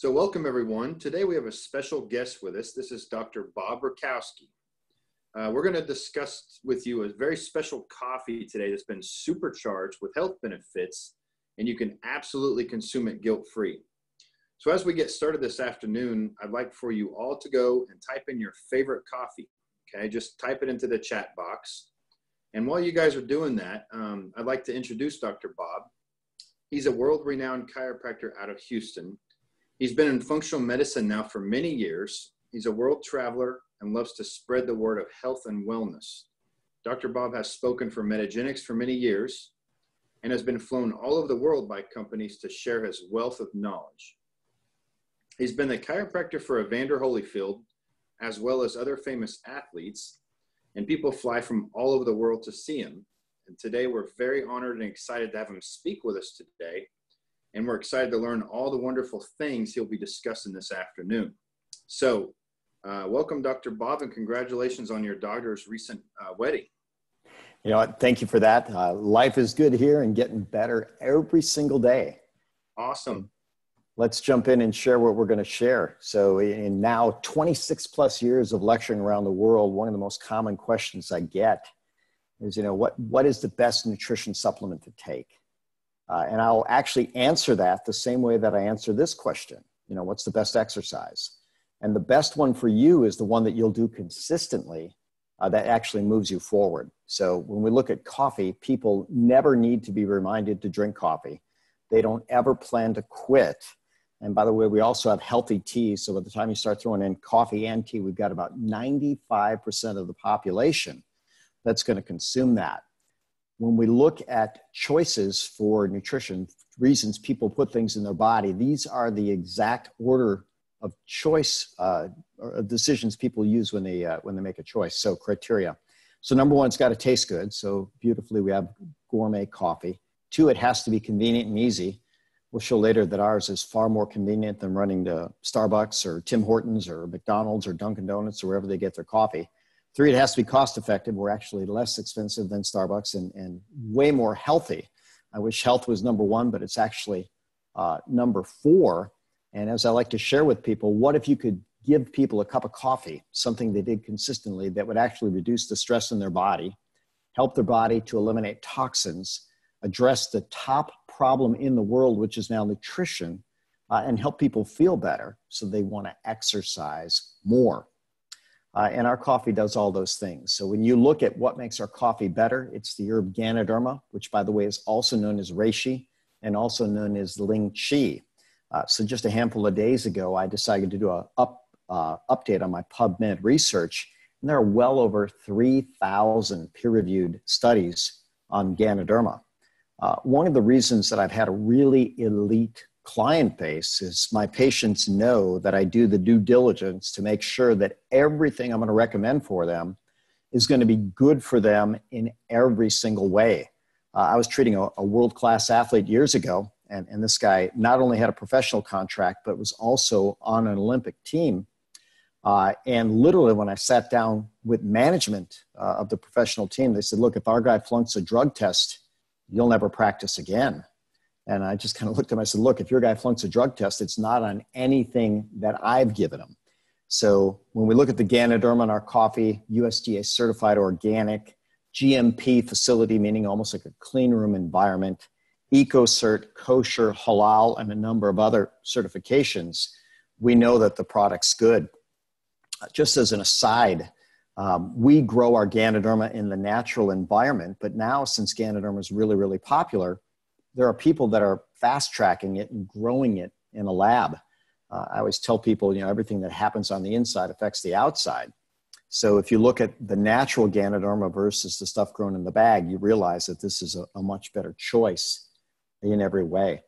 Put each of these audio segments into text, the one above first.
So welcome everyone. Today we have a special guest with us. This is Dr. Bob Rakowski. We're going to discuss with you a very special coffee today that's been supercharged with health benefits, and you can absolutely consume it guilt-free. So as we get started this afternoon, I'd like for you all to go and type in your favorite coffee. Okay, just type it into the chat box. And while you guys are doing that, I'd like to introduce Dr. Bob. He's a world-renowned chiropractor out of Houston. He's been in functional medicine now for many years. He's a world traveler and loves to spread the word of health and wellness. Dr. Bob has spoken for Metagenics for many years and has been flown all over the world by companies to share his wealth of knowledge. He's been the chiropractor for Evander Holyfield, as well as other famous athletes, and people fly from all over the world to see him. And today we're very honored and excited to have him speak with us today. And we're excited to learn all the wonderful things he'll be discussing this afternoon. So welcome, Dr. Bob, and congratulations on your daughter's recent wedding. You know what? Thank you for that. Life is good here and getting better every single day. Awesome. Let's jump in and share what we're going to share. So in now 26 plus years of lecturing around the world, one of the most common questions I get is, what is the best nutrition supplement to take? And I'll actually answer that the same way that I answer this question. What's the best exercise? And the best one for you is the one that you'll do consistently that actually moves you forward. So when we look at coffee, people never need to be reminded to drink coffee. They don't ever plan to quit. And by the way, we also have healthy tea. So by the time you start throwing in coffee and tea, we've got about 95% of the population that's going to consume that. When we look at choices for nutrition, reasons people put things in their body, these are the exact order of choice or decisions people use when they make a choice. So criteria. So number one, it's got to taste good. So beautifully, we have gourmet coffee. Two, it has to be convenient and easy. We'll show later that ours is far more convenient than running to Starbucks or Tim Hortons or McDonald's or Dunkin' Donuts or wherever they get their coffee. Three, it has to be cost effective. We're actually less expensive than Starbucks and way more healthy. I wish health was number one, but it's actually number four. And as I like to share with people, what if you could give people a cup of coffee, something they did consistently that would actually reduce the stress in their body, help their body to eliminate toxins, address the top problem in the world, which is malnutrition, and help people feel better so they want to exercise more. And our coffee does all those things. So when you look at what makes our coffee better, it's the herb Ganoderma, which by the way is also known as reishi and also known as ling chi. So just a handful of days ago, I decided to do an update on my PubMed research, and there are well over 3,000 peer-reviewed studies on Ganoderma. One of the reasons that I've had a really elite client base is my patients know that I do the due diligence to make sure that everything I'm going to recommend for them is going to be good for them in every single way. I was treating a world-class athlete years ago, and this guy not only had a professional contract, but was also on an Olympic team. And literally when I sat down with management of the professional team, they said, look, if our guy flunks a drug test, you'll never practice again. And I just kind of looked at him. I said, look, if your guy flunks a drug test, it's not on anything that I've given him. So when we look at the Ganoderma in our coffee, USDA certified organic, GMP facility, meaning almost like a clean room environment, EcoCert, kosher, halal, and a number of other certifications, we know that the product's good. Just as an aside, we grow our Ganoderma in the natural environment, but now since Ganoderma is really, really popular, there are people that are fast tracking it and growing it in a lab. I always tell people, everything that happens on the inside affects the outside. So if you look at the natural Ganoderma versus the stuff grown in the bag, you realize that this is a much better choice in every way.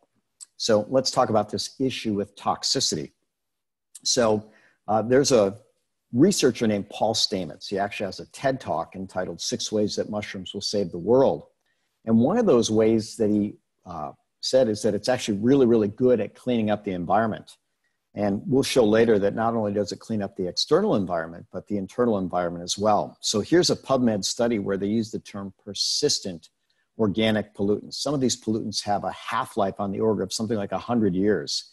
So let's talk about this issue with toxicity. So there's a researcher named Paul Stamets. He actually has a TED Talk entitled 6 Ways That Mushrooms Will Save the World. And one of those ways that he said is that it's actually really, really good at cleaning up the environment. And we'll show later that not only does it clean up the external environment, but the internal environment as well. So here's a PubMed study where they use the term persistent organic pollutants. Some of these pollutants have a half-life on the order of something like 100 years.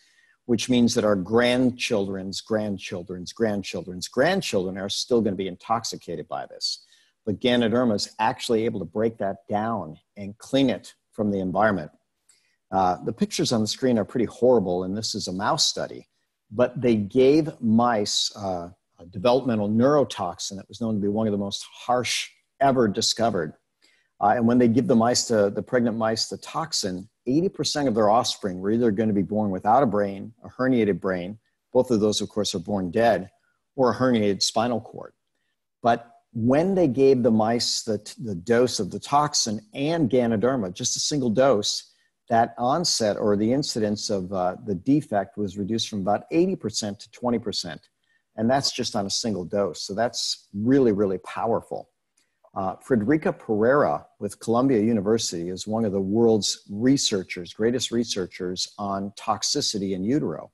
which means that our grandchildren's grandchildren's grandchildren's grandchildren are still going to be intoxicated by this. But Ganoderma is actually able to break that down and clean it from the environment. The pictures on the screen are pretty horrible, and this is a mouse study, but they gave mice a developmental neurotoxin that was known to be one of the most harsh ever discovered. And when they give the pregnant mice the toxin, 80% of their offspring were either going to be born without a brain, a herniated brain, both of those, of course, are born dead, or a herniated spinal cord. But when they gave the mice the dose of the toxin and Ganoderma, just a single dose, that onset or the incidence of the defect was reduced from about 80% to 20%. And that's just on a single dose. So that's really, really powerful. Frederica Pereira with Columbia University is one of the world's greatest researchers on toxicity in utero.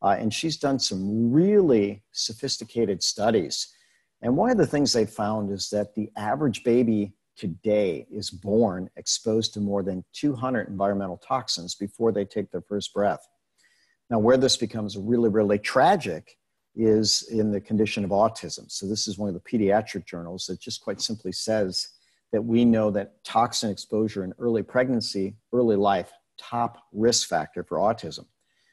And she's done some really sophisticated studies. And one of the things they found is that the average baby today is born exposed to more than 200 environmental toxins before they take their first breath. Now, where this becomes really, really tragic is in the condition of autism. So this is one of the pediatric journals that just quite simply says that we know that toxin exposure in early pregnancy, early life, top risk factor for autism.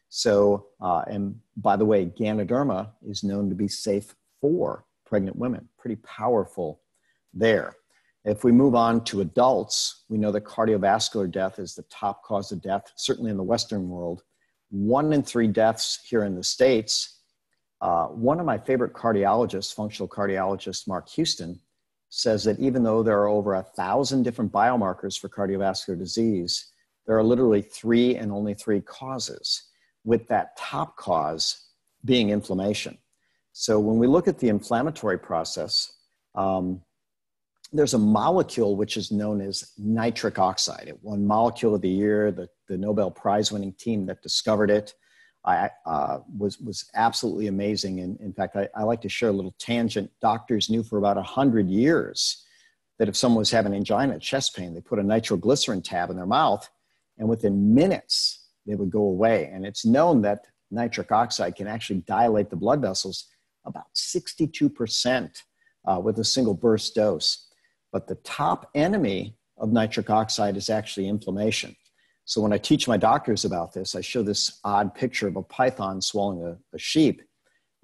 So, and by the way, Ganoderma is known to be safe for pregnant women. Pretty powerful there. If we move on to adults, we know that cardiovascular death is the top cause of death, certainly in the Western world. 1 in 3 deaths here in the States. One of my favorite cardiologists, functional cardiologist Mark Houston, says that even though there are over 1,000 different biomarkers for cardiovascular disease, there are literally 3 and only 3 causes, with that top cause being inflammation. So when we look at the inflammatory process, there's a molecule which is known as nitric oxide. It won Molecule of the Year. The Nobel Prize winning team that discovered it was absolutely amazing. And in fact, I like to share a little tangent. Doctors knew for about 100 years that if someone was having angina, chest pain, they put a nitroglycerin tab in their mouth, and within minutes, they would go away. And it's known that nitric oxide can actually dilate the blood vessels about 62% with a single burst dose. But the top enemy of nitric oxide is actually inflammation. So when I teach my doctors about this, I show this odd picture of a python swallowing a sheep.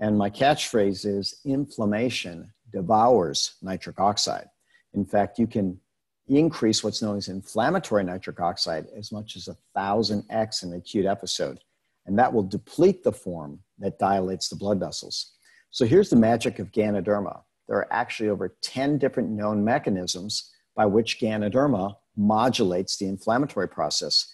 And my catchphrase is, inflammation devours nitric oxide. In fact, you can increase what's known as inflammatory nitric oxide as much as 1,000x in an acute episode. And that will deplete the form that dilates the blood vessels. So here's the magic of Ganoderma. There are actually over 10 different known mechanisms by which Ganoderma modulates the inflammatory process.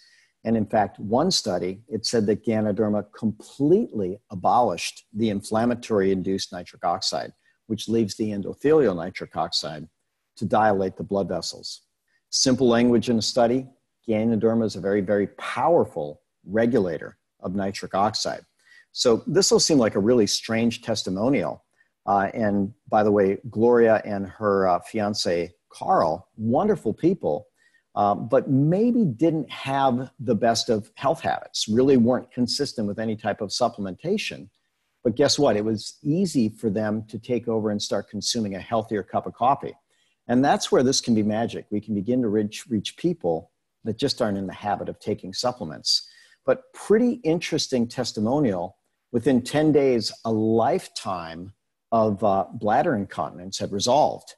And in fact, one study, it said that Ganoderma completely abolished the inflammatory-induced nitric oxide, which leaves the endothelial nitric oxide to dilate the blood vessels. Simple language in a study, Ganoderma is a very, very powerful regulator of nitric oxide. So this will seem like a really strange testimonial. And by the way, Gloria and her fiance, Carl, wonderful people, but maybe didn't have the best of health habits, really weren't consistent with any type of supplementation. But guess what? It was easy for them to take over and start consuming a healthier cup of coffee. And that's where this can be magic. We can begin to reach people that just aren't in the habit of taking supplements. But pretty interesting testimonial. Within 10 days, a lifetime of bladder incontinence had resolved.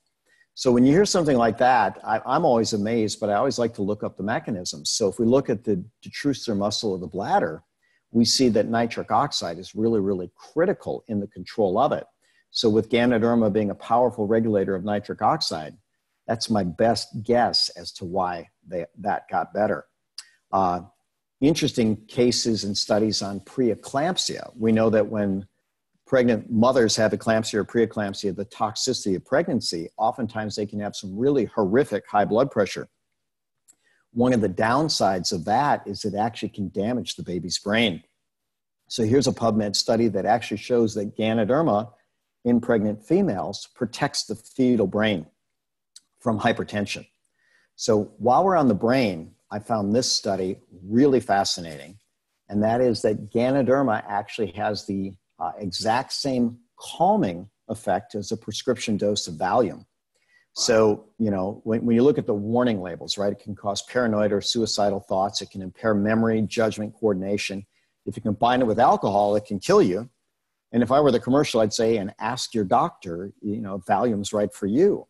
So when you hear something like that, I'm always amazed, but I always like to look up the mechanisms. So if we look at the detrusor muscle of the bladder, we see that nitric oxide is really, really critical in the control of it. So with Ganoderma being a powerful regulator of nitric oxide, that's my best guess as to why that got better. Interesting cases and studies on preeclampsia. We know that when pregnant mothers have eclampsia or preeclampsia, the toxicity of pregnancy, oftentimes they can have some really horrific high blood pressure. One of the downsides of that is it actually can damage the baby's brain. So here's a PubMed study that actually shows that Ganoderma in pregnant females protects the fetal brain from hypertension. So while we're on the brain, I found this study really fascinating. And that is that Ganoderma actually has the exact same calming effect as a prescription dose of Valium. So, you know, when you look at the warning labels, right, it can cause paranoid or suicidal thoughts. It can impair memory, judgment, coordination. If you combine it with alcohol, it can kill you. And if I were the commercial, I'd say, and ask your doctor, you know, if Valium's right for you.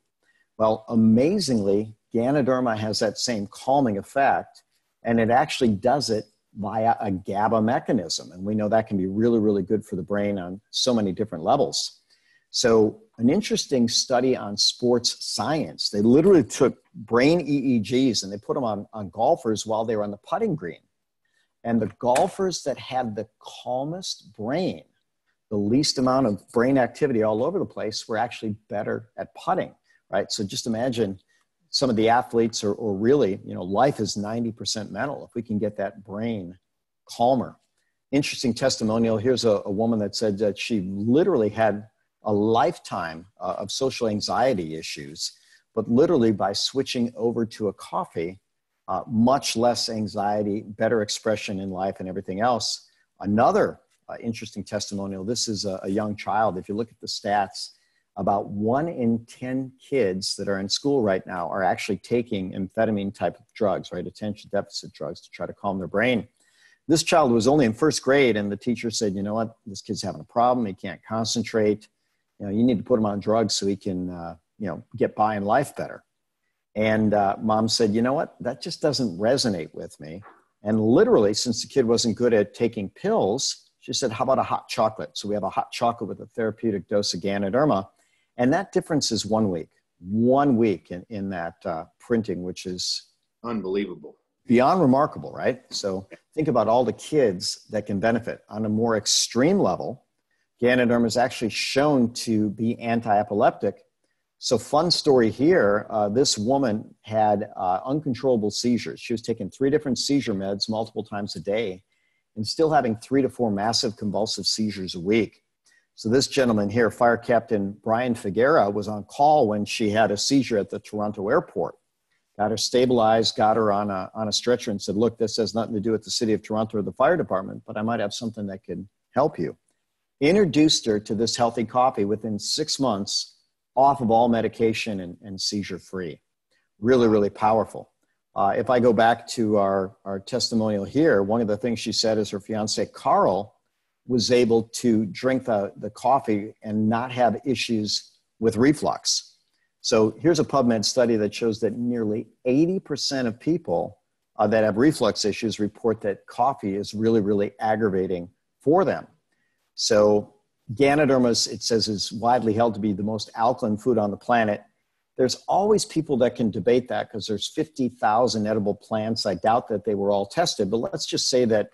Well, amazingly, Ganoderma has that same calming effect, and it actually does it via a GABA mechanism. And we know that can be really, really good for the brain on so many different levels. So an interesting study on sports science, they literally took brain EEGs and they put them on golfers while they were on the putting green. And the golfers that had the calmest brain, the least amount of brain activity all over the place, were actually better at putting, right? So just imagine some of the athletes, or really, you know, life is 90% mental. If we can get that brain calmer. Interesting testimonial. Here's a woman that said that she literally had a lifetime of social anxiety issues, but literally by switching over to a coffee, much less anxiety, better expression in life and everything else. Another interesting testimonial. This is a young child. If you look at the stats, about 1 in 10 kids that are in school right now are actually taking amphetamine type of drugs, right? Attention deficit drugs to try to calm their brain. This child was only in first grade, and the teacher said, you know what, this kid's having a problem. He can't concentrate. You know, you need to put him on drugs so he can, you know, get by in life better. And mom said, you know what, that just doesn't resonate with me. And literally, since the kid wasn't good at taking pills, she said, how about a hot chocolate? So we have a hot chocolate with a therapeutic dose of Ganoderma. And that difference is 1 week. 1 week in that printing, which is unbelievable. Beyond remarkable, right? So think about all the kids that can benefit. On a more extreme level, Ganoderma is actually shown to be anti-epileptic. So fun story here, this woman had uncontrollable seizures. She was taking 3 different seizure meds multiple times a day and still having 3 to 4 massive convulsive seizures a week. So this gentleman here, Fire Captain Brian Figuera, was on call when she had a seizure at the Toronto airport. Got her stabilized, got her on a stretcher and said, look, this has nothing to do with the city of Toronto or the fire department, but I might have something that could help you. Introduced her to this healthy coffee within 6 months, off of all medication and seizure-free. Really, really powerful. If I go back to our testimonial here, one of the things she said is her fiance, Carl, was able to drink the coffee and not have issues with reflux. So here's a PubMed study that shows that nearly 80% of people that have reflux issues report that coffee is really, really aggravating for them. So Ganoderma, it says, is widely held to be the most alkaline food on the planet. There's always people that can debate that because there's 50,000 edible plants. I doubt that they were all tested, but let's just say that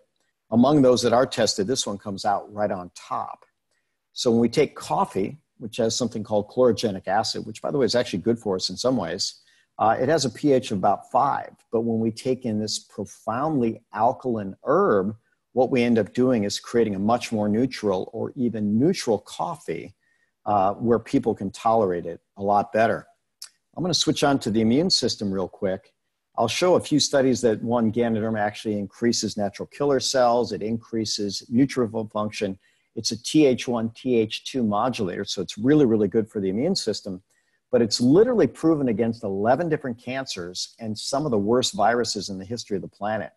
among those that are tested, this one comes out right on top. So when we take coffee, which has something called chlorogenic acid, which by the way is actually good for us in some ways, it has a pH of about 5. But when we take in this profoundly alkaline herb, what we end up doing is creating a much more neutral or even neutral coffee where people can tolerate it a lot better. I'm going to switch on to the immune system real quick. I'll show a few studies that one, Ganoderma actually increases natural killer cells. It increases neutrophil function. It's a Th1, Th2 modulator, so it's really, really good for the immune system. But it's literally proven against 11 different cancers and some of the worst viruses in the history of the planet.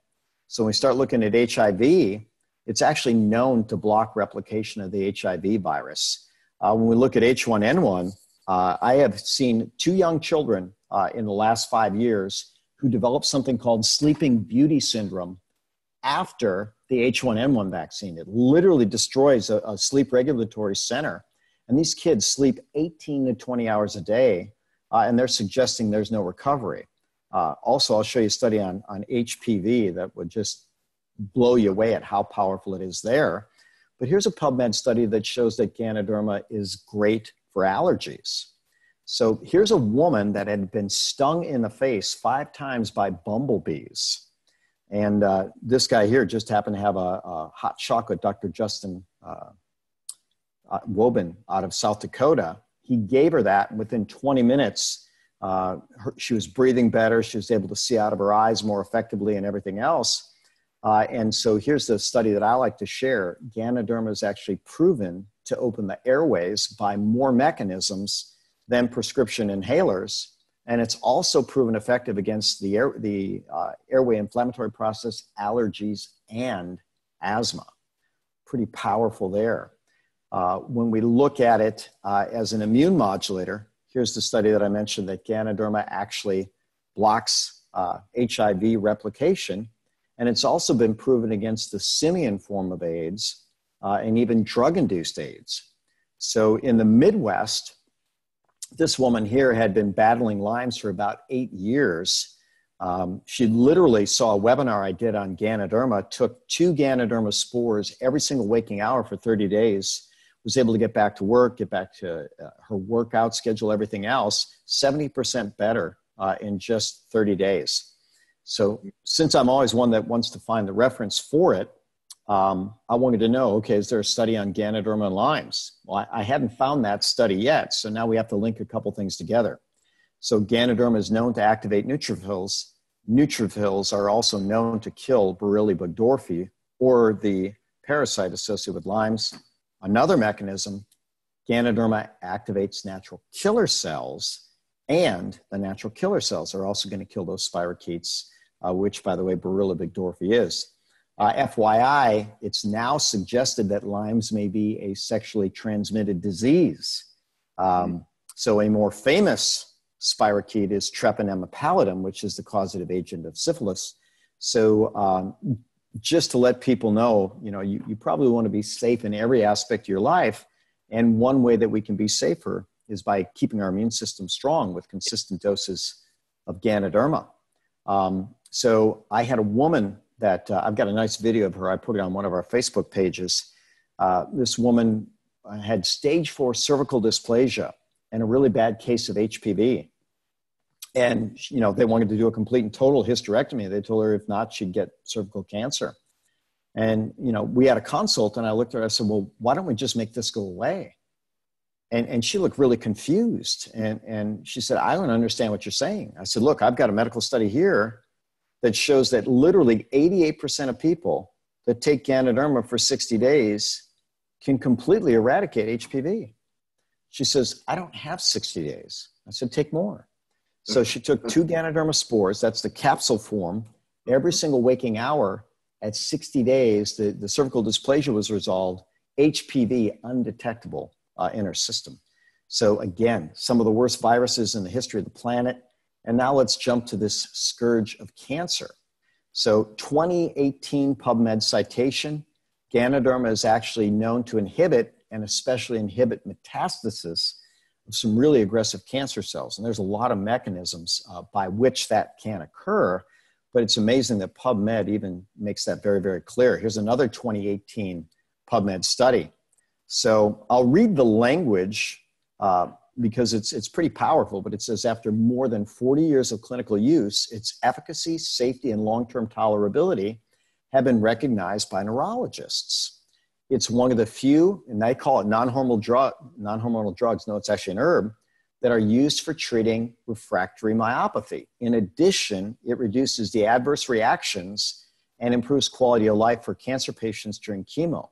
So when we start looking at HIV, it's actually known to block replication of the HIV virus. When we look at H1N1, I have seen 2 young children in the last 5 years who developed something called sleeping beauty syndrome after the H1N1 vaccine. It literally destroys a sleep regulatory center. And these kids sleep 18 to 20 hours a day, and they're suggesting there's no recovery. Also, I'll show you a study on HPV that would just blow you away at how powerful it is there. But here's a PubMed study that shows that Ganoderma is great for allergies. So here's a woman that had been stung in the face 5 times by bumblebees. And this guy here just happened to have a hot chocolate, Dr. Justin Woben out of South Dakota. He gave her that, and within 20 minutes, she was breathing better. She was able to see out of her eyes more effectively and everything else. And so here's the study that I like to share. Ganoderma is actually proven to open the airways by more mechanisms than prescription inhalers. And it's also proven effective against the airway inflammatory process, allergies, and asthma. Pretty powerful there. When we look at it as an immune modulator, here's the study that I mentioned that Ganoderma actually blocks HIV replication. And it's also been proven against the simian form of AIDS and even drug-induced AIDS. So in the Midwest, this woman here had been battling Lyme's for about 8 years. She literally saw a webinar I did on Ganoderma, took 2 Ganoderma spores every single waking hour for 30 days, was able to get back to work, get back to her workout schedule, everything else, 70% better in just 30 days. So since I'm always one that wants to find the reference for it, I wanted to know, okay, is there a study on Ganoderma and Lyme's? Well, I hadn't found that study yet, so now we have to link a couple things together. So Ganoderma is known to activate neutrophils. Neutrophils are also known to kill Borrelia burgdorferi, or the parasite associated with Lyme's. Another mechanism, Ganoderma activates natural killer cells, and the natural killer cells are also going to kill those spirochetes, which, by the way, Borrelia burgdorferi is. FYI, it's now suggested that Lyme's may be a sexually transmitted disease. So a more famous spirochete is Treponema pallidum, which is the causative agent of syphilis. So just to let people know, you probably want to be safe in every aspect of your life. And one way that we can be safer is by keeping our immune system strong with consistent doses of Ganoderma. So I had a woman that I've got a nice video of her. I put it on one of our Facebook pages. This woman had stage 4 cervical dysplasia and a really bad case of HPV. And, they wanted to do a complete and total hysterectomy. They told her if not, she'd get cervical cancer. And, we had a consult and I looked at her, I said, well, why don't we just make this go away? And she looked really confused. And she said, I don't understand what you're saying. I said, look, I've got a medical study here that shows that literally 88% of people that take Ganoderma for 60 days can completely eradicate HPV. She says, I don't have 60 days. I said, take more. So she took 2 Ganoderma spores, that's the capsule form, every single waking hour. At 60 days, the cervical dysplasia was resolved, HPV undetectable in her system. So again, some of the worst viruses in the history of the planet. And now let's jump to this scourge of cancer. So 2018 PubMed citation, Ganoderma is actually known to inhibit and especially inhibit metastasis of some really aggressive cancer cells. And there's a lot of mechanisms by which that can occur, but it's amazing that PubMed even makes that very, very clear. Here's another 2018 PubMed study. So I'll read the language because it's pretty powerful, but it says after more than 40 years of clinical use, its efficacy, safety, and long-term tolerability have been recognized by neurologists. It's one of the few, and they call it non-hormonal drugs, no, it's actually an herb, that are used for treating refractory myopathy. In addition, it reduces the adverse reactions and improves quality of life for cancer patients during chemo.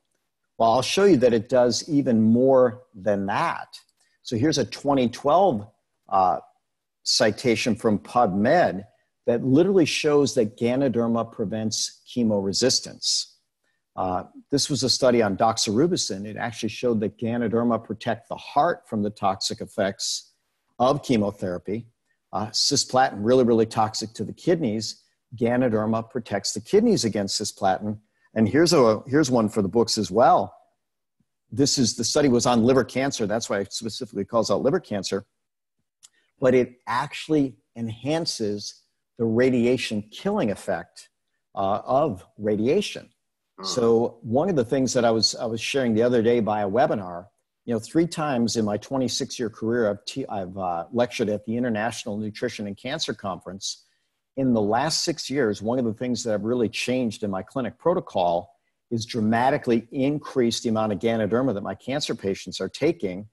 Well, I'll show you that it does even more than that. So here's a 2012 citation from PubMed that literally shows that Ganoderma prevents chemo resistance. This was a study on doxorubicin. It actually showed that Ganoderma protect the heart from the toxic effects of chemotherapy. Cisplatin, really, really toxic to the kidneys. Ganoderma protects the kidneys against cisplatin. And here's one for the books as well. The study was on liver cancer. That's why it specifically calls out liver cancer. But it actually enhances the radiation killing effect of radiation. So one of the things that I was sharing the other day by a webinar, 3 times in my 26-year career, I've lectured at the International Nutrition and Cancer Conference. In the last 6 years, one of the things that have really changed in my clinic protocol is dramatically increase the amount of Ganoderma that my cancer patients are taking.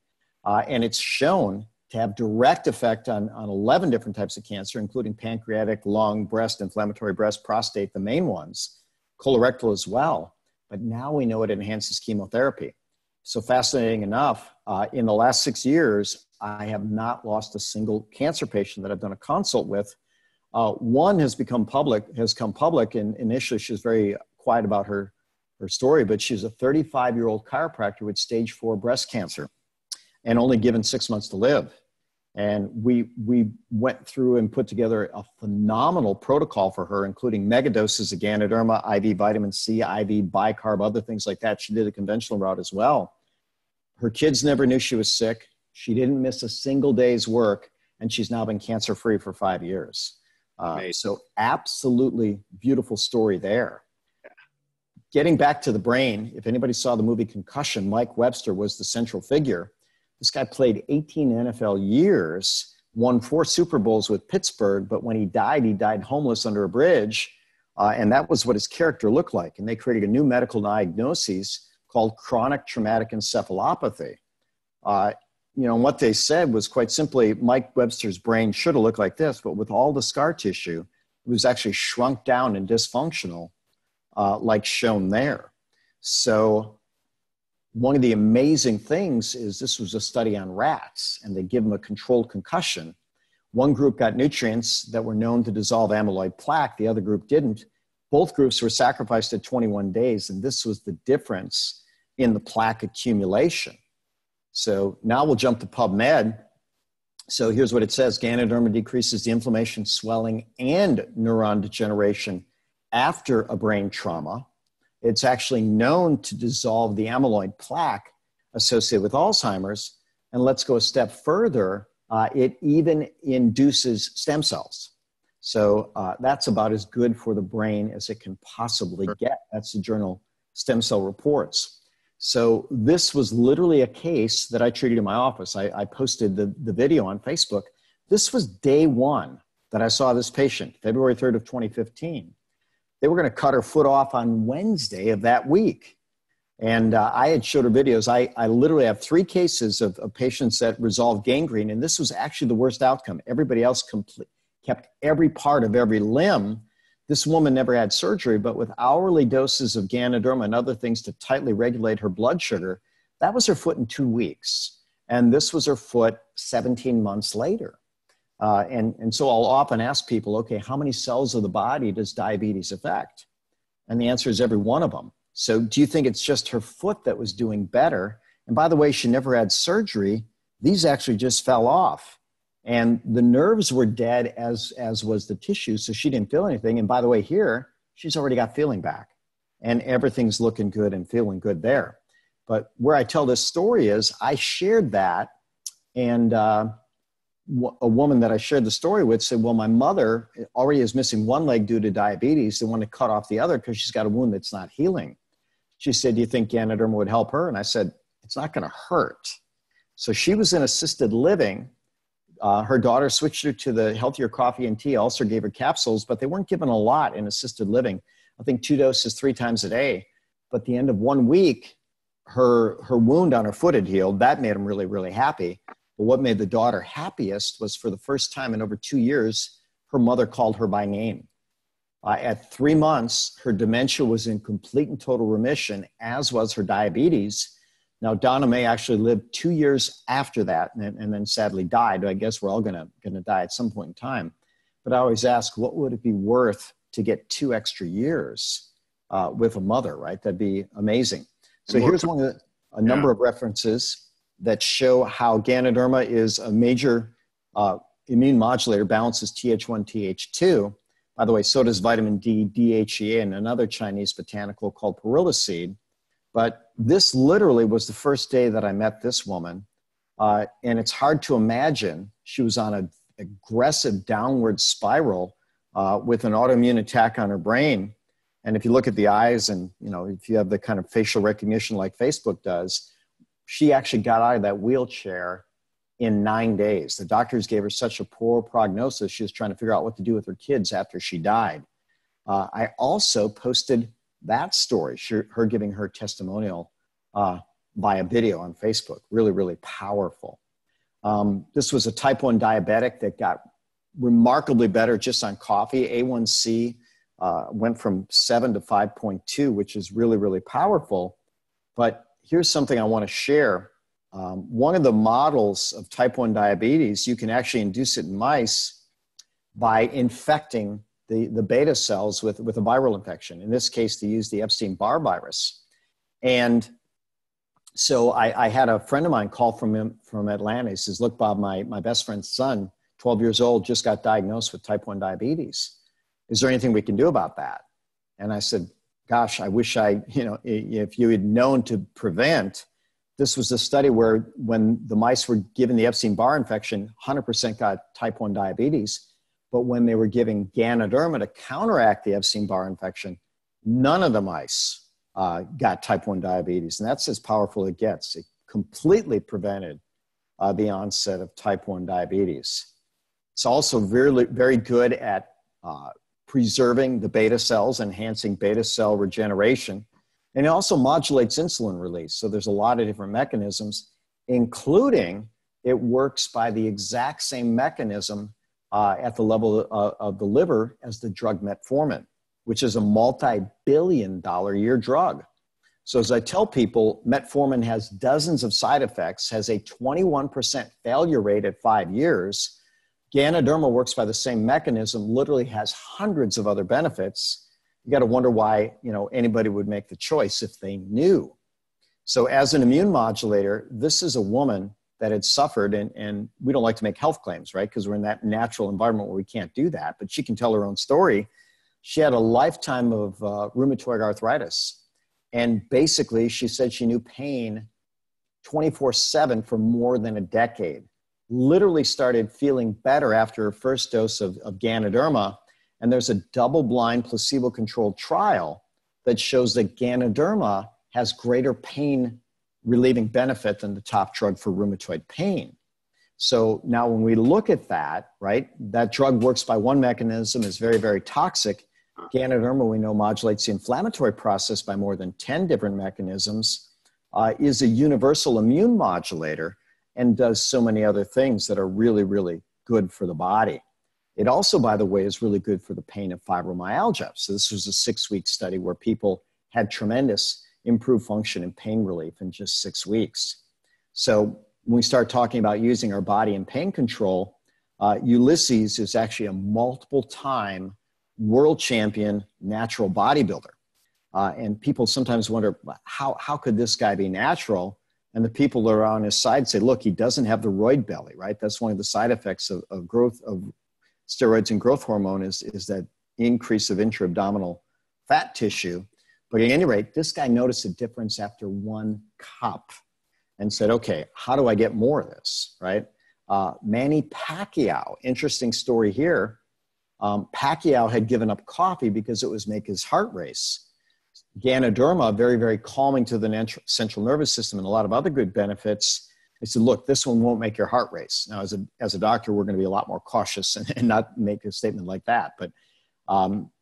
And it's shown to have direct effect on 11 different types of cancer, including pancreatic, lung, breast, inflammatory breast, prostate, the main ones. colorectal as well. But now we know it enhances chemotherapy. So fascinating enough, in the last 6 years, I have not lost a single cancer patient that I've done a consult with. One has come public, and initially she was very quiet about her story, but she's a 35-year-old chiropractor with stage 4 breast cancer and only given 6 months to live. And we went through and put together a phenomenal protocol for her, including mega doses of Ganoderma, IV vitamin C, IV bicarb, other things like that. She did a conventional route as well. Her kids never knew she was sick. She didn't miss a single day's work, and she's now been cancer-free for 5 years. So absolutely beautiful story there. Getting back to the brain, if anybody saw the movie Concussion, Mike Webster was the central figure. This guy played 18 NFL years, won 4 Super Bowls with Pittsburgh, but when he died homeless under a bridge, and that was what his character looked like. And they created a new medical diagnosis called chronic traumatic encephalopathy. And what they said was quite simply, Mike Webster's brain should have looked like this, but with all the scar tissue, it was actually shrunk down and dysfunctional, like shown there. So one of the amazing things is this was a study on rats, and they give them a controlled concussion. One group got nutrients that were known to dissolve amyloid plaque. The other group didn't. Both groups were sacrificed at 21 days, and this was the difference in the plaque accumulation. So now we'll jump to PubMed. So here's what it says. Ganoderma decreases the inflammation, swelling, and neuron degeneration after a brain trauma. It's actually known to dissolve the amyloid plaque associated with Alzheimer's. And let's go a step further. It even induces stem cells. So that's about as good for the brain as it can possibly get. That's the journal Stem Cell Reports. So this was literally a case that I treated in my office. I posted the video on Facebook. This was day 1 that I saw this patient, February 3rd of 2015. They were going to cut her foot off on Wednesday of that week. And I had showed her videos. I literally have 3 cases of patients that resolved gangrene, and this was actually the worst outcome. Everybody else kept every part of every limb. This woman never had surgery, but with hourly doses of Ganoderma and other things to tightly regulate her blood sugar, that was her foot in 2 weeks. And this was her foot 17 months later. And so I'll often ask people, okay, how many cells of the body does diabetes affect? And the answer is every one of them. So do you think it's just her foot that was doing better? And by the way, she never had surgery. These actually just fell off. And the nerves were dead as was the tissue, so she didn't feel anything. And by the way, here, she's already got feeling back. And everything's looking good and feeling good there. But where I tell this story is I shared that, and a woman that I shared the story with said, well, my mother already is missing one leg due to diabetes. They want to cut off the other because she's got a wound that's not healing. She said, do you think Ganoderma would help her? And I said, it's not going to hurt. So she was in assisted living. Her daughter switched her to the healthier coffee and tea, also gave her capsules, but they weren't given a lot in assisted living. I think 2 doses 3 times a day. But at the end of 1 week, her wound on her foot had healed. That made them really, really happy. But what made the daughter happiest was for the first time in over 2 years, her mother called her by name. At 3 months, her dementia was in complete and total remission, as was her diabetes. Now, Donna Mae actually lived 2 years after that and then sadly died. I guess we're all going to die at some point in time. But I always ask, what would it be worth to get 2 extra years with a mother, right? That'd be amazing. So here's a number of references that show how Ganoderma is a major immune modulator, balances Th1, Th2. By the way, so does vitamin D, DHEA, and another Chinese botanical called perilla seed. But this literally was the first day that I met this woman. And it's hard to imagine. She was on an aggressive downward spiral with an autoimmune attack on her brain. And if you look at the eyes and, if you have the kind of facial recognition like Facebook does, she actually got out of that wheelchair in 9 days. The doctors gave her such a poor prognosis. She was trying to figure out what to do with her kids after she died. I also posted that story, her giving her testimonial via video on Facebook. Really, really powerful. This was a type 1 diabetic that got remarkably better just on coffee. A1C went from 7 to 5.2, which is really, really powerful. But here's something I want to share. One of the models of type 1 diabetes, you can actually induce it in mice by infecting the beta cells with a viral infection. In this case, they used the Epstein-Barr virus. And so I had a friend of mine call from Atlanta. He says, look, Bob, my best friend's son, 12 years old, just got diagnosed with type 1 diabetes. Is there anything we can do about that? And I said, gosh, I wish if you had known to prevent. This was a study where when the mice were given the Epstein-Barr infection, 100% got type 1 diabetes. But when they were giving Ganoderma to counteract the Epstein-Barr infection, none of the mice got type 1 diabetes. And that's as powerful as it gets. It completely prevented the onset of type 1 diabetes. It's also very, very good at preserving the beta cells, enhancing beta cell regeneration. And it also modulates insulin release. So there's a lot of different mechanisms, including it works by the exact same mechanism at the level of the liver as the drug metformin, which is a multi-billion-dollar-a-year drug. So as I tell people, metformin has dozens of side effects, has a 21% failure rate at 5 years. Ganoderma works by the same mechanism, literally has hundreds of other benefits. You got to wonder why anybody would make the choice if they knew. So as an immune modulator, this is a woman that had suffered, and we don't like to make health claims, right? Because we're in that natural environment where we can't do that, but she can tell her own story. She had a lifetime of rheumatoid arthritis. And basically, she said she knew pain 24/7 for more than a decade. Literally started feeling better after her first dose of Ganoderma. And there's a double-blind placebo-controlled trial that shows that Ganoderma has greater pain relieving benefit than the top drug for rheumatoid pain. So now when we look at that, right, that drug works by one mechanism, is very, very toxic. Ganoderma, we know, modulates the inflammatory process by more than 10 different mechanisms, is a universal immune modulator, and does so many other things that are really, really good for the body. It also, by the way, is really good for the pain of fibromyalgia. So this was a 6-week study where people had tremendous improved function and pain relief in just 6 weeks. So when we start talking about using our body in pain control, Ulysses is actually a multiple-time world champion natural bodybuilder. And people sometimes wonder, how could this guy be natural? And the people that are on his side say, look, he doesn't have the roid belly, right? That's one of the side effects of growth of steroids and growth hormone is that increase of intra-abdominal fat tissue. But at any rate, this guy noticed a difference after 1 cup and said, okay, how do I get more of this, right? Manny Pacquiao, interesting story here. Pacquiao had given up coffee because it was make his heart race. Ganoderma, very, very calming to the central nervous system and a lot of other good benefits. They said, look, this one won't make your heart race. Now, as a doctor, we're going to be a lot more cautious and not make a statement like that. But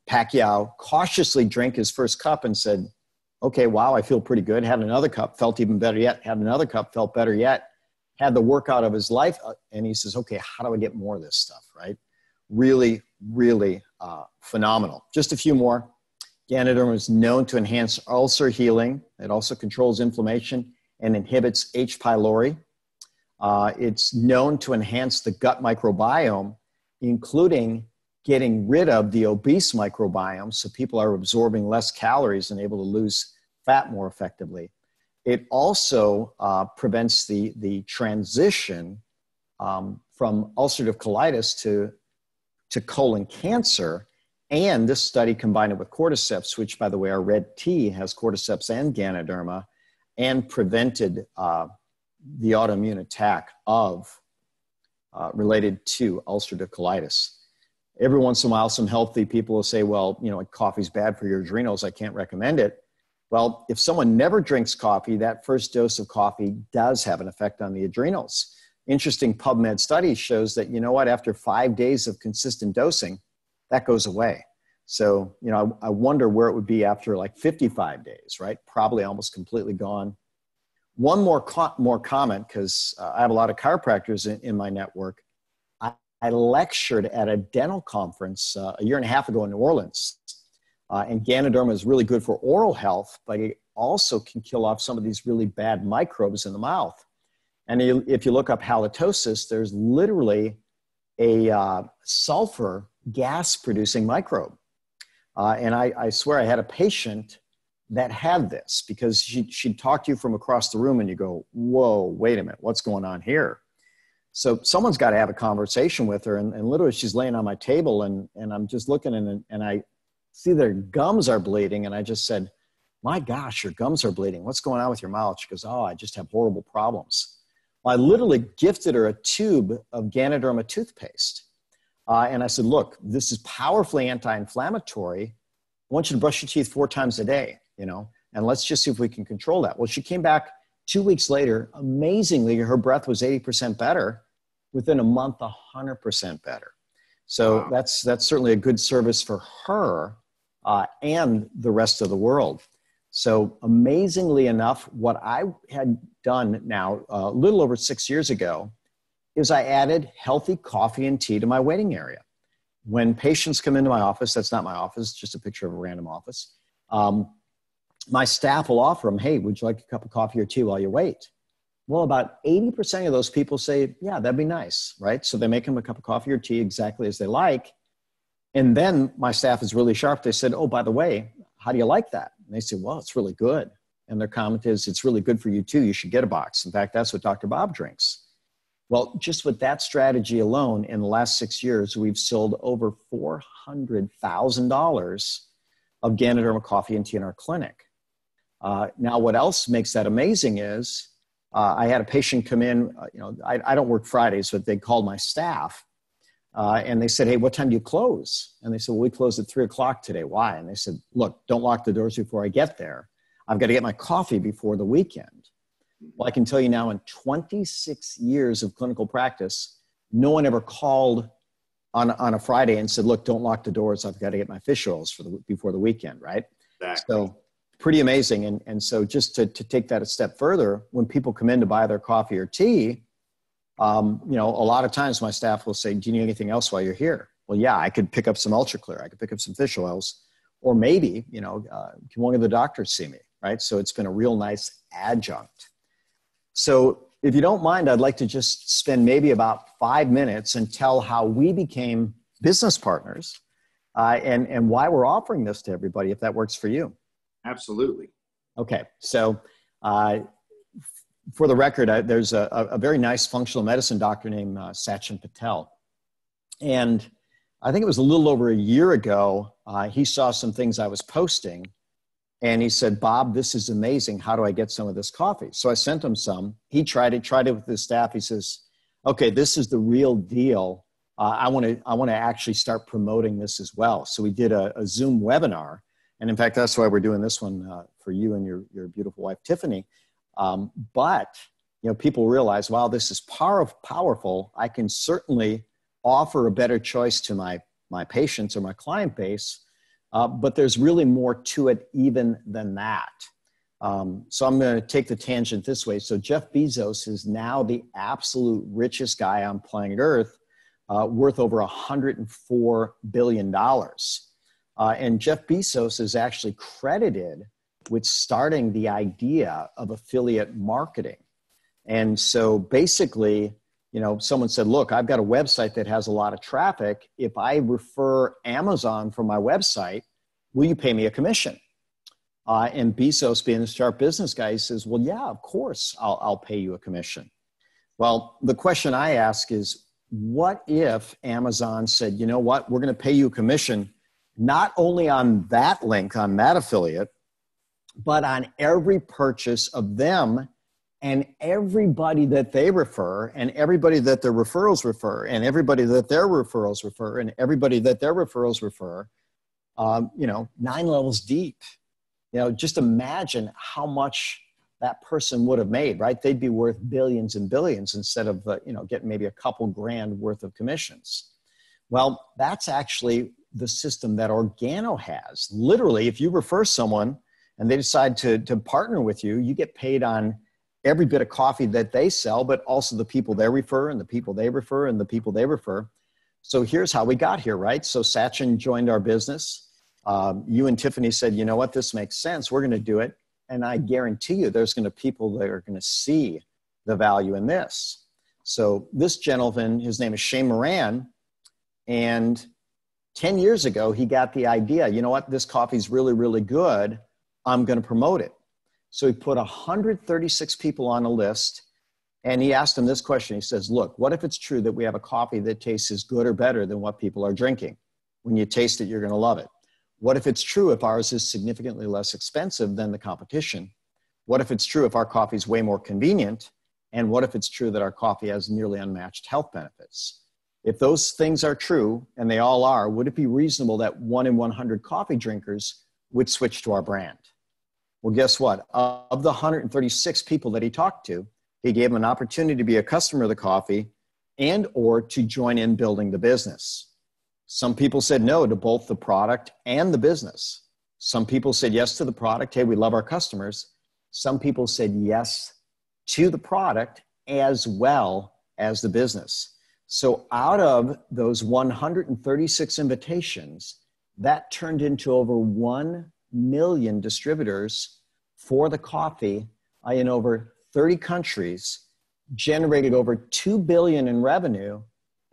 Pacquiao cautiously drank his first cup and said, okay, wow, I feel pretty good. Had another cup, felt even better yet. Had another cup, felt better yet. Had the workout of his life. And he says, okay, how do I get more of this stuff, right? Really, really phenomenal. Just a few more. Ganoderma is known to enhance ulcer healing. It also controls inflammation and inhibits H. pylori. It's known to enhance the gut microbiome, including getting rid of the obese microbiome, so people are absorbing less calories and able to lose fat more effectively. It also prevents the transition from ulcerative colitis to colon cancer. And this study combined it with cordyceps, which, by the way, our red tea has cordyceps and Ganoderma, and prevented the autoimmune attack related to ulcerative colitis. Every once in a while, some healthy people will say, well, coffee's bad for your adrenals. I can't recommend it. Well, if someone never drinks coffee, that first dose of coffee does have an effect on the adrenals. Interesting PubMed study shows that, after 5 days of consistent dosing, that goes away. So, I wonder where it would be after like 55 days, right? Probably almost completely gone. One more comment, because I have a lot of chiropractors in my network. I lectured at a dental conference a year and a half ago in New Orleans. And Ganoderma is really good for oral health, but it also can kill off some of these really bad microbes in the mouth. And if you look up halitosis, there's literally a sulfur gas-producing microbe. And I swear I had a patient that had this, because she'd talk to you from across the room and you go, whoa, wait a minute, what's going on here? So someone's got to have a conversation with her. And literally she's laying on my table and I'm just looking and I see their gums are bleeding. And I just said, my gosh, your gums are bleeding. What's going on with your mouth? She goes, oh, I just have horrible problems. Well, I literally gifted her a tube of Ganoderma toothpaste. And I said, look, this is powerfully anti-inflammatory. I want you to brush your teeth 4 times a day, and let's just see if we can control that. Well, she came back 2 weeks later. Amazingly, her breath was 80% better. Within a month, 100% better. So wow. That's certainly a good service for her and the rest of the world. So amazingly enough, what I had done now a little over 6 years ago is I added healthy coffee and tea to my waiting area. When patients come into my office, that's not my office, just a picture of a random office. My staff will offer them, hey, would you like a cup of coffee or tea while you wait? Well, about 80% of those people say, yeah, that'd be nice, right? So they make them a cup of coffee or tea exactly as they like. And then my staff is really sharp. They said, oh, by the way, how do you like that? And they say, well, it's really good. And their comment is, it's really good for you too. You should get a box. In fact, that's what Dr. Bob drinks. Well, just with that strategy alone, in the last 6 years, we've sold over $400,000 of Ganoderma coffee and tea in our clinic. Now, what else makes that amazing is I had a patient come in, I don't work Fridays, but they called my staff and they said, hey, what time do you close? And they said, well, we close at 3 o'clock today. Why? And they said, look, don't lock the doors before I get there. I've got to get my coffee before the weekend. Well, I can tell you now, in 26 years of clinical practice, no one ever called on a Friday and said, look, don't lock the doors. I've got to get my fish oils before the weekend, right? Exactly. So pretty amazing. And so just to take that a step further, when people come in to buy their coffee or tea, a lot of times my staff will say, do you need anything else while you're here? Well, yeah, I could pick up some Ultra Clear. I could pick up some fish oils. Or maybe, can one of the doctors see me, right? So it's been a real nice adjunct. So if you don't mind, I'd like to just spend maybe about 5 minutes and tell how we became business partners and why we're offering this to everybody, if that works for you. Absolutely. Okay. So for the record, there's a very nice functional medicine doctor named Sachin Patel. And I think it was a little over a year ago, he saw some things I was posting. And he said, Bob, this is amazing. How do I get some of this coffee? So I sent him some. He tried it with his staff. He says, okay, this is the real deal. I want to actually start promoting this as well. So we did a Zoom webinar. And in fact, that's why we're doing this one for you and your beautiful wife, Tiffany. But people realize, wow, this is powerful. I can certainly offer a better choice to my patients or my client base. But there's really more to it even than that. So I'm going to take the tangent this way. So Jeff Bezos is now the absolute richest guy on planet Earth, worth over $104 billion. And Jeff Bezos is actually credited with starting the idea of affiliate marketing. And so basically, someone said, look, I've got a website that has a lot of traffic. If I refer Amazon from my website, will you pay me a commission? And Bezos, being a sharp business guy, says, well, yeah, of course, I'll pay you a commission. Well, the question I ask is, what if Amazon said, you know what, we're going to pay you a commission, not only on that link, on that affiliate, but on every purchase of them and everybody that they refer, and everybody that their referrals refer, and everybody that their referrals refer, and everybody that their referrals refer, 9 levels deep. Just imagine how much that person would have made, right? They'd be worth billions and billions instead of, getting maybe a couple grand worth of commissions. Well, that's actually the system that Organo has. Literally, if you refer someone and they decide to partner with you, you get paid on every bit of coffee that they sell, but also the people they refer and the people they refer and the people they refer. So here's how we got here, right? So Sachin joined our business. You and Tiffany said, you know what, this makes sense. We're going to do it. And I guarantee you there's going to be people that are going to see the value in this. So this gentleman, his name is Shane Moran, and 10 years ago, he got the idea, you know what, this coffee's really, really good. I'm going to promote it. So he put 136 people on a list, and he asked them this question. He says, look, what if it's true that we have a coffee that tastes as good or better than what people are drinking? When you taste it, you're going to love it. What if it's true if ours is significantly less expensive than the competition? What if it's true if our coffee is way more convenient? And what if it's true that our coffee has nearly unmatched health benefits? If those things are true, and they all are, would it be reasonable that 1 in 100 coffee drinkers would switch to our brand? Well, guess what? Of the 136 people that he talked to, he gave them an opportunity to be a customer of the coffee and or to join in building the business. Some people said no to both the product and the business. Some people said yes to the product. Hey, we love our customers. Some people said yes to the product as well as the business. So out of those 136 invitations, that turned into over 1 million distributors for the coffee in over 30 countries, generated over $2 billion in revenue,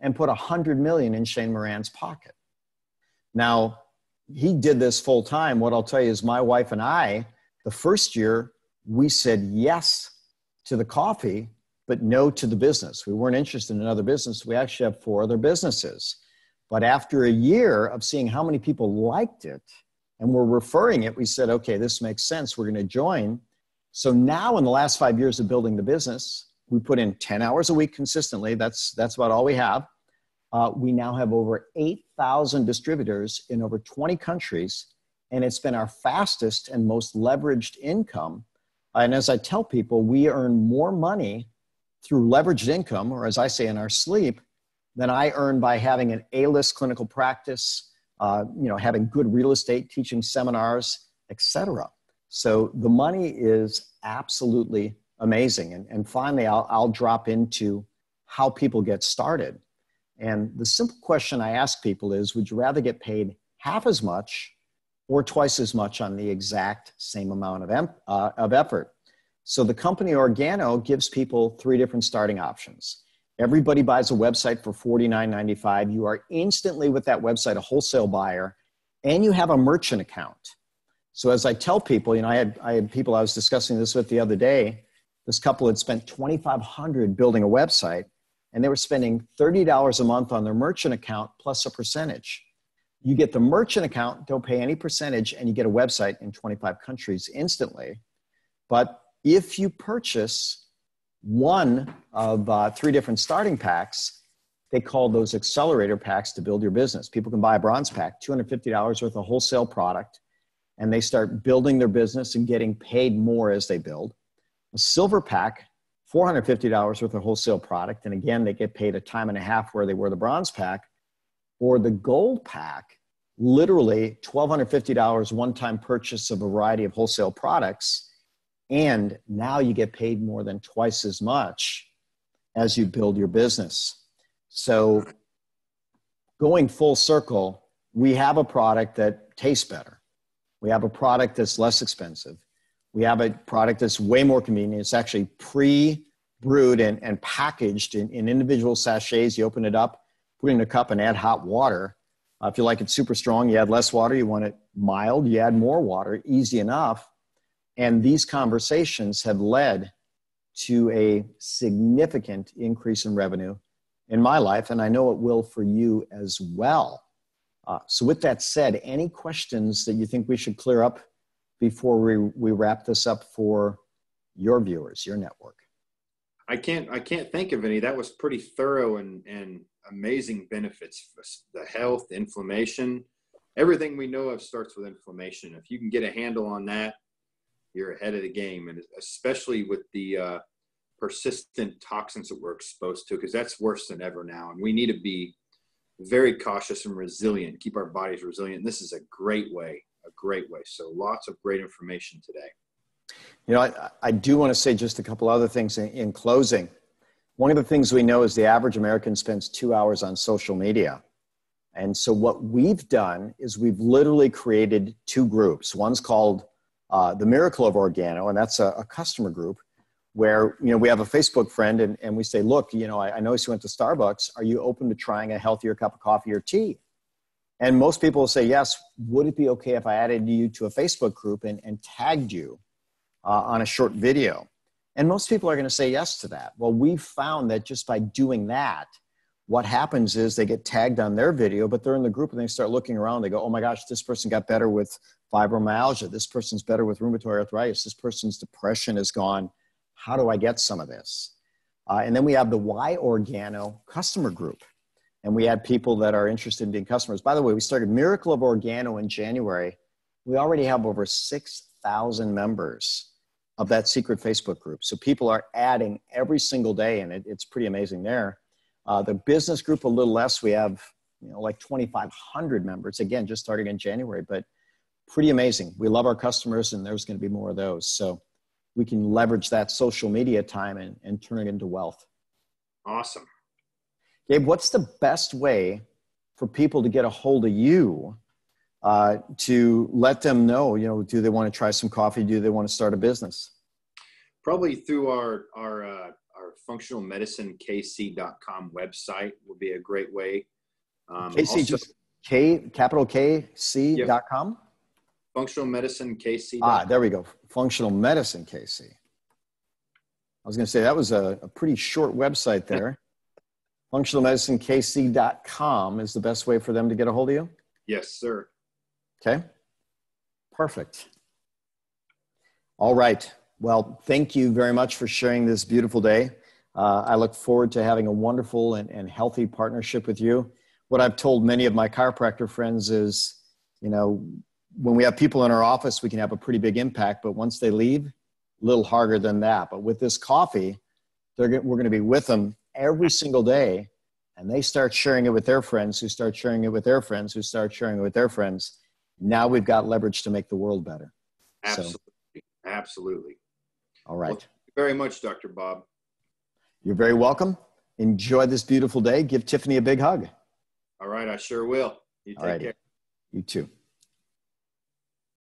and put $100 million in Shane Moran's pocket. Now, he did this full time. What I'll tell you is my wife and I, the first year, we said yes to the coffee, but no to the business. We weren't interested in another business. We actually have 4 other businesses. But after a year of seeing how many people liked it and were referring it, we said, okay, this makes sense. We're going to join. So now in the last 5 years of building the business, we put in 10 hours a week consistently. That's about all we have. We now have over 8,000 distributors in over 20 countries, and it's been our fastest and most leveraged income. And as I tell people, we earn more money through leveraged income, or as I say, in our sleep, than I earn by having an A-list clinical practice, having good real estate, teaching seminars, etc. So the money is absolutely amazing. And finally, I'll drop into how people get started. And the simple question I ask people is, would you rather get paid half as much or twice as much on the exact same amount of effort? So the company Organo gives people 3 different starting options. Everybody buys a website for $49.95. You are instantly with that website a wholesale buyer, and you have a merchant account. So as I tell people, I had people I was discussing this with the other day. This couple had spent $2,500 building a website, and they were spending $30 a month on their merchant account plus a percentage. You get the merchant account, don't pay any percentage, and you get a website in 25 countries instantly. But if you purchase one of 3 different starting packs, they call those accelerator packs to build your business. People can buy a bronze pack, $250 worth of wholesale product, and they start building their business and getting paid more as they build. A silver pack, $450 worth of wholesale product, and again, they get paid a time and a half where they were the bronze pack. Or the gold pack, literally $1,250 one-time purchase of a variety of wholesale products, and now you get paid more than twice as much as you build your business. So going full circle, we have a product that tastes better. We have a product that's less expensive. We have a product that's way more convenient. It's actually pre-brewed and packaged in individual sachets. You open it up, put it in a cup, and add hot water. If you like it super strong, you add less water. You want it mild, you add more water. Easy enough. And these conversations have led to a significant increase in revenue in my life, and I know it will for you as well. So with that said, any questions that you think we should clear up before we wrap this up for your viewers, your network? I can't think of any. That was pretty thorough and amazing benefits. The health, inflammation, everything we know of starts with inflammation. If you can get a handle on that, you're ahead of the game. And especially with the persistent toxins that we're exposed to, because that's worse than ever now. And we need to be very cautious and resilient, keep our bodies resilient. This is a great way. So lots of great information today. I do want to say just a couple other things in closing. One of the things we know is the average American spends 2 hours on social media. And so what we've done is we've literally created two groups. One's called the Miracle of Organo, and that's a customer group where, we have a Facebook friend and we say, look, I noticed you went to Starbucks. Are you open to trying a healthier cup of coffee or tea? And most people will say, yes. Would it be okay if I added you to a Facebook group and tagged you on a short video? And most people are going to say yes to that. Well, we've found that just by doing that, what happens is they get tagged on their video, but they're in the group and they start looking around. They go, oh my gosh, this person got better with fibromyalgia. This person's better with rheumatoid arthritis. This person's depression is gone. How do I get some of this? And then we have the Why Organo customer group. And we had people that are interested in being customers. By the way, we started Miracle of Organo in January. We already have over 6,000 members of that secret Facebook group. So people are adding every single day, and it's pretty amazing there. The business group, a little less. We have like 2,500 members, again, just starting in January, but pretty amazing. We love our customers, and there's going to be more of those. So we can leverage that social media time and turn it into wealth. Awesome. Gabe, what's the best way for people to get a hold of you to let them know, do they want to try some coffee? Do they want to start a business? Probably through our functionalmedicinekc.com website would be a great way. KC, also, just capital KC.com? Functionalmedicinekc.com. There we go. Functional Medicine KC. I was going to say that was a pretty short website there. Functionalmedicinekc.com is the best way for them to get a hold of you? Yes, sir. Okay. Perfect. All right. Well, thank you very much for sharing this beautiful day. I look forward to having a wonderful and healthy partnership with you. What I've told many of my chiropractor friends is, when we have people in our office, we can have a pretty big impact, but once they leave, a little harder than that. But with this coffee, we're going to be with them every single day, and they start sharing it with their friends, who start sharing it with their friends, who start sharing it with their friends. Now we've got leverage to make the world better. Absolutely. Absolutely. All right. Well, thank you very much, Dr. Bob. You're very welcome. Enjoy this beautiful day. Give Tiffany a big hug. All right. I sure will. You take care. You too.